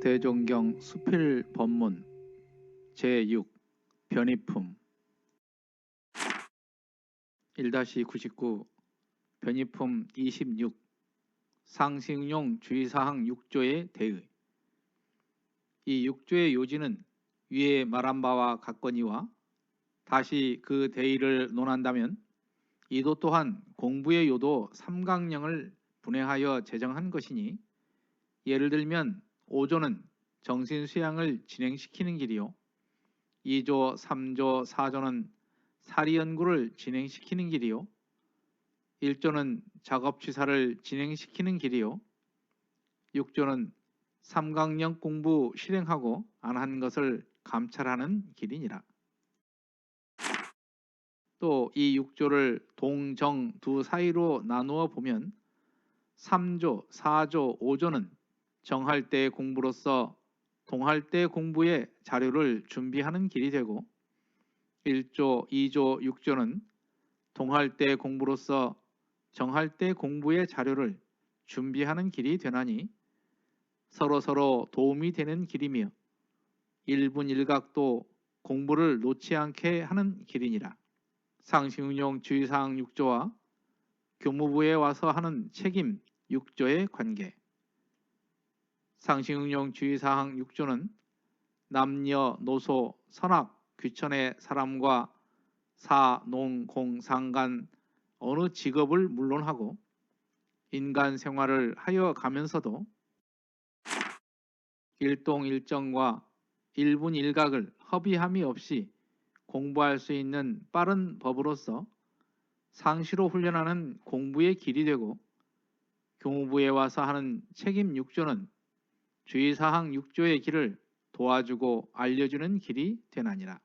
대종경 수필법문 제6 변이품 1-99 변이품 26 상식용 주의사항 6조의 대의. 이 6조의 요지는 위에 말한 바와 같거니와 다시 그 대의를 논한다면 이도 또한 공부의 요도 삼강령을 분해하여 제정한 것이니, 예를 들면 5조는 정신수양을 진행시키는 길이요, 2조, 3조, 4조는 사리연구를 진행시키는 길이요, 1조는 작업취사를 진행시키는 길이요, 6조는 삼강령 공부 실행하고 안 한 것을 감찰하는 길이니라. 또 이 6조를 동정 두 사이로 나누어 보면 3조, 4조, 5조는 정할 때 공부로서 동할 때 공부의 자료를 준비하는 길이 되고, 1조, 2조, 6조는 동할 때 공부로서 정할 때 공부의 자료를 준비하는 길이 되나니 서로서로 도움이 되는 길이며 일분일각도 공부를 놓지 않게 하는 길이니라. 상식응용 주의사항 6조와 교무부에 와서 하는 책임 6조의 관계. 상식응용 주의사항 6조는 남녀노소 선악 귀천의 사람과 사, 농, 공, 상간 어느 직업을 물론하고 인간 생활을 하여 가면서도 일동일정과 일분일각을 허비함이 없이 공부할 수 있는 빠른 법으로서 상시로 훈련하는 공부의 길이 되고, 교무부에 와서 하는 책임 6조는 주의사항 6조의 길을 도와주고 알려주는 길이 되나니라.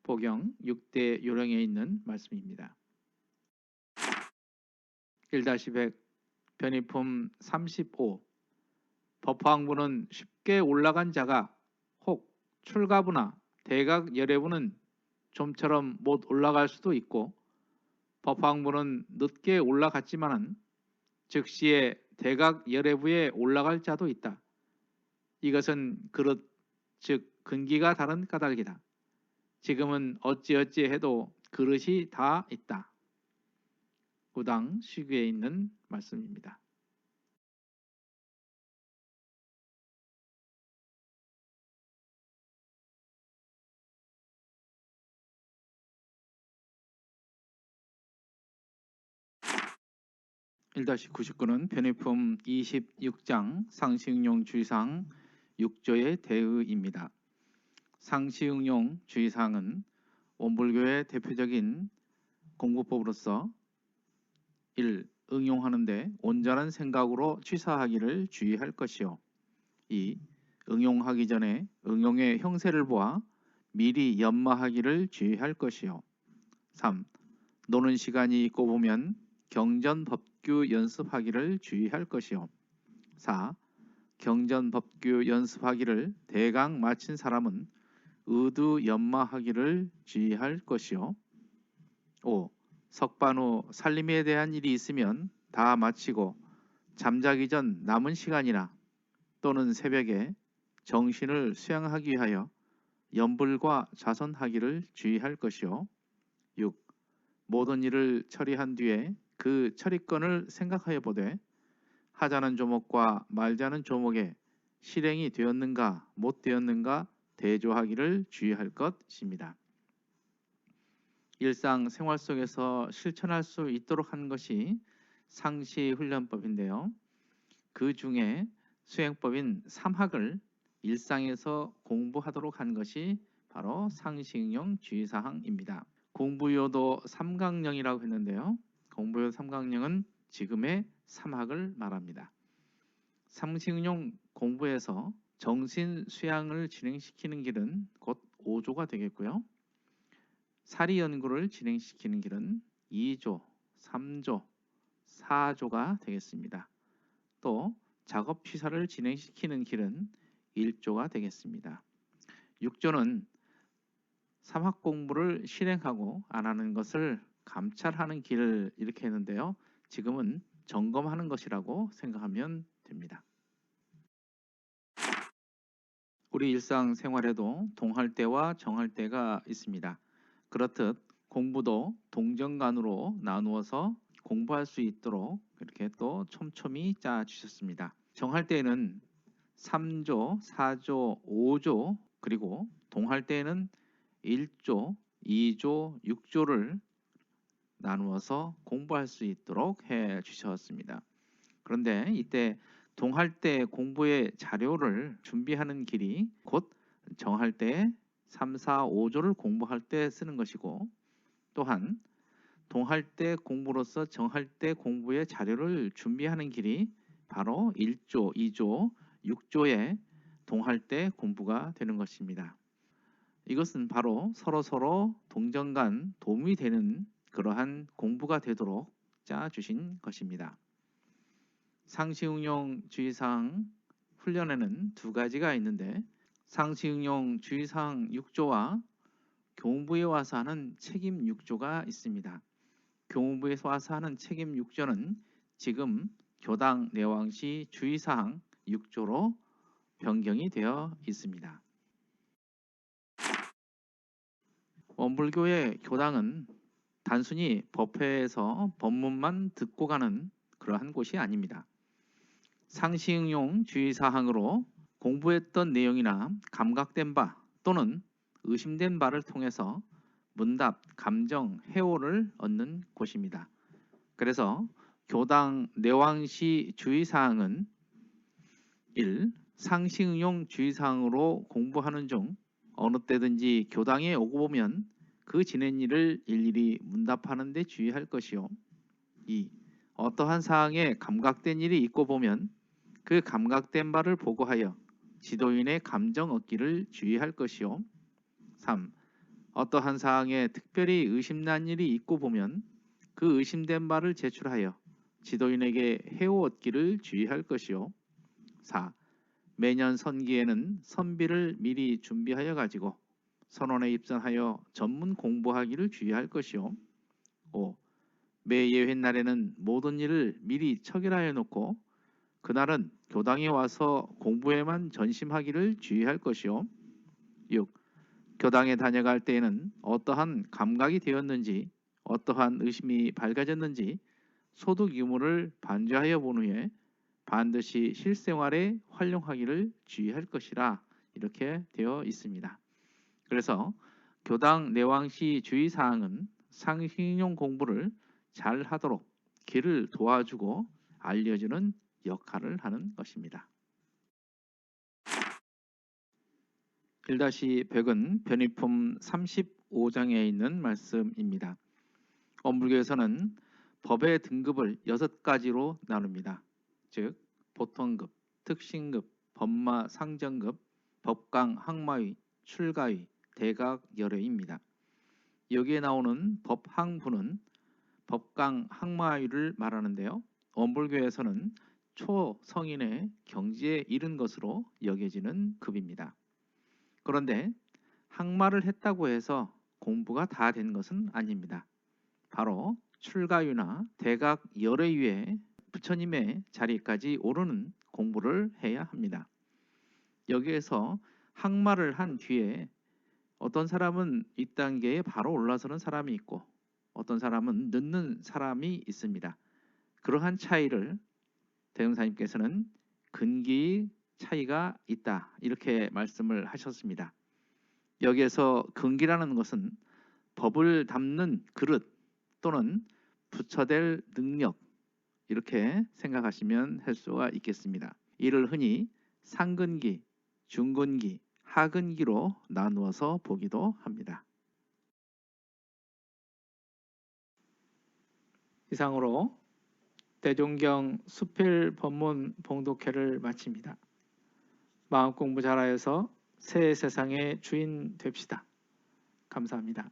보경 6대 요령에 있는 말씀입니다. 1-100 변이품 35 법화항부는 쉽게 올라간 자가 혹 출가부나 대각 열애부는 좀처럼 못 올라갈 수도 있고, 법화항부는 늦게 올라갔지만은 즉시에 대각 열애부에 올라갈 자도 있다. 이것은 그릇 즉 근기가 다른 까닭이다. 지금은 어찌어찌 해도 그릇이 다 있다. 구당 시규에 있는 말씀입니다. (1-99는) 변이품 26장 상식응용 주의사항 6조의 대의입니다. 상식응용 주의사항은 원불교의 대표적인 공부법으로서 1. 응용하는데 온전한 생각으로 취사하기를 주의할 것이요, 2. 응용하기 전에 응용의 형세를 보아 미리 연마하기를 주의할 것이요, 3. 노는 시간이 있고 보면 경전법규 연습하기를 주의할 것이요, 4. 경전법규 연습하기를 대강 마친 사람은 의두 연마하기를 주의할 것이요, 5. 석반 후 살림에 대한 일이 있으면 다 마치고 잠자기 전 남은 시간이나 또는 새벽에 정신을 수양하기 위하여 염불과 자선하기를 주의할 것이요, 6. 모든 일을 처리한 뒤에 그 처리건을 생각하여 보되 하자는 조목과 말자는 조목에 실행이 되었는가 못 되었는가 대조하기를 주의할 것입니다. 일상생활 속에서 실천할 수 있도록 하는 것이 상시훈련법인데요. 그 중에 수행법인 3학을 일상에서 공부하도록 한 것이 바로 상식응용 주의사항입니다. 공부요도 삼강령이라고 했는데요. 공부요 삼강령은 지금의 3학을 말합니다. 상식응용 공부에서 정신수양을 진행시키는 길은 곧 5조가 되겠고요. 사리연구를 진행시키는 길은 2조, 3조, 4조가 되겠습니다. 또 작업취사를 진행시키는 길은 1조가 되겠습니다. 6조는 3학 공부를 실행하고 안 하는 것을 감찰하는 길을 이렇게 했는데요. 지금은 점검하는 것이라고 생각하면 됩니다. 우리 일상생활에도 동할 때와 정할 때가 있습니다. 그렇듯 공부도 동정간으로 나누어서 공부할 수 있도록 이렇게 또 촘촘히 짜 주셨습니다. 정할 때는 3조, 4조, 5조 그리고 동할 때는 1조, 2조, 6조를 나누어서 공부할 수 있도록 해 주셨습니다. 그런데 이때 동할 때 공부의 자료를 준비하는 길이 곧 정할 때 3, 4, 5조를 공부할 때 쓰는 것이고, 또한 동할 때 공부로서 정할 때 공부의 자료를 준비하는 길이 바로 1조, 2조, 6조의 동할 때 공부가 되는 것입니다. 이것은 바로 서로 동정 간 도움이 되는 그러한 공부가 되도록 짜주신 것입니다. 상시응용 주의사항 훈련에는 두 가지가 있는데, 상시응용 주의사항 6조와 교무부에 와서 하는 책임 6조가 있습니다. 교무부에서 와서 하는 책임 6조는 지금 교당 내왕시 주의사항 6조로 변경이 되어 있습니다. 원불교의 교당은 단순히 법회에서 법문만 듣고 가는 그러한 곳이 아닙니다. 상시응용 주의사항으로 공부했던 내용이나 감각된 바 또는 의심된 바를 통해서 문답, 감정, 해오를 얻는 곳입니다. 그래서 교당 내왕시 주의사항은 1. 상시응용 주의사항으로 공부하는 중 어느 때든지 교당에 오고 보면 그 지낸 일을 일일이 문답하는 데 주의할 것이요. 2. 어떠한 사항에 감각된 일이 있고 보면 그 감각된 바를 보고하여 지도인의 감정 얻기를 주의할 것이요. 3. 어떠한 사항에 특별히 의심난 일이 있고 보면 그 의심된 바를 제출하여 지도인에게 해오 얻기를 주의할 것이요. 4. 매년 선기에는 선비를 미리 준비하여 가지고 선원에 입선하여 전문 공부하기를 주의할 것이요. 5. 매 예회날에는 모든 일을 미리 처결하여 놓고 그날은 교당에 와서 공부에만 전심하기를 주의할 것이요. 6. 교당에 다녀갈 때에는 어떠한 감각이 되었는지 어떠한 의심이 밝아졌는지 소득 유무를 반주하여 본 후에 반드시 실생활에 활용하기를 주의할 것이라 이렇게 되어 있습니다. 그래서 교당 내왕시 주의사항은 상시응용 공부를 잘 하도록 길을 도와주고 알려주는 역할을 하는 것입니다. 1-100은 변의품 35장에 있는 말씀입니다. 원불교에서는 법의 등급을 6가지로 나눕니다. 즉 보통급, 특신급, 법마 상정급, 법강 항마위, 출가위, 대각 열애입니다. 여기에 나오는 법항부는 법강 항마위를 말하는데요. 원불교에서는 초성인의 경지에 이른 것으로 여겨지는 급입니다. 그런데 항마를 했다고 해서 공부가 다 된 것은 아닙니다. 바로 출가위나 대각 열애위에 부처님의 자리까지 오르는 공부를 해야 합니다. 여기에서 항마를 한 뒤에 어떤 사람은 이 단계에 바로 올라서는 사람이 있고 어떤 사람은 늦는 사람이 있습니다. 그러한 차이를 대흥사님께서는 근기의 차이가 있다 이렇게 말씀을 하셨습니다. 여기에서 근기라는 것은 법을 담는 그릇 또는 부처될 능력 이렇게 생각하시면 할 수가 있겠습니다. 이를 흔히 상근기, 중근기, 하근기로 나누어서 보기도 합니다. 이상으로 대종경 수필 법문 봉독회를 마칩니다. 마음 공부 잘하여서 새 세상의 주인 됩시다. 감사합니다.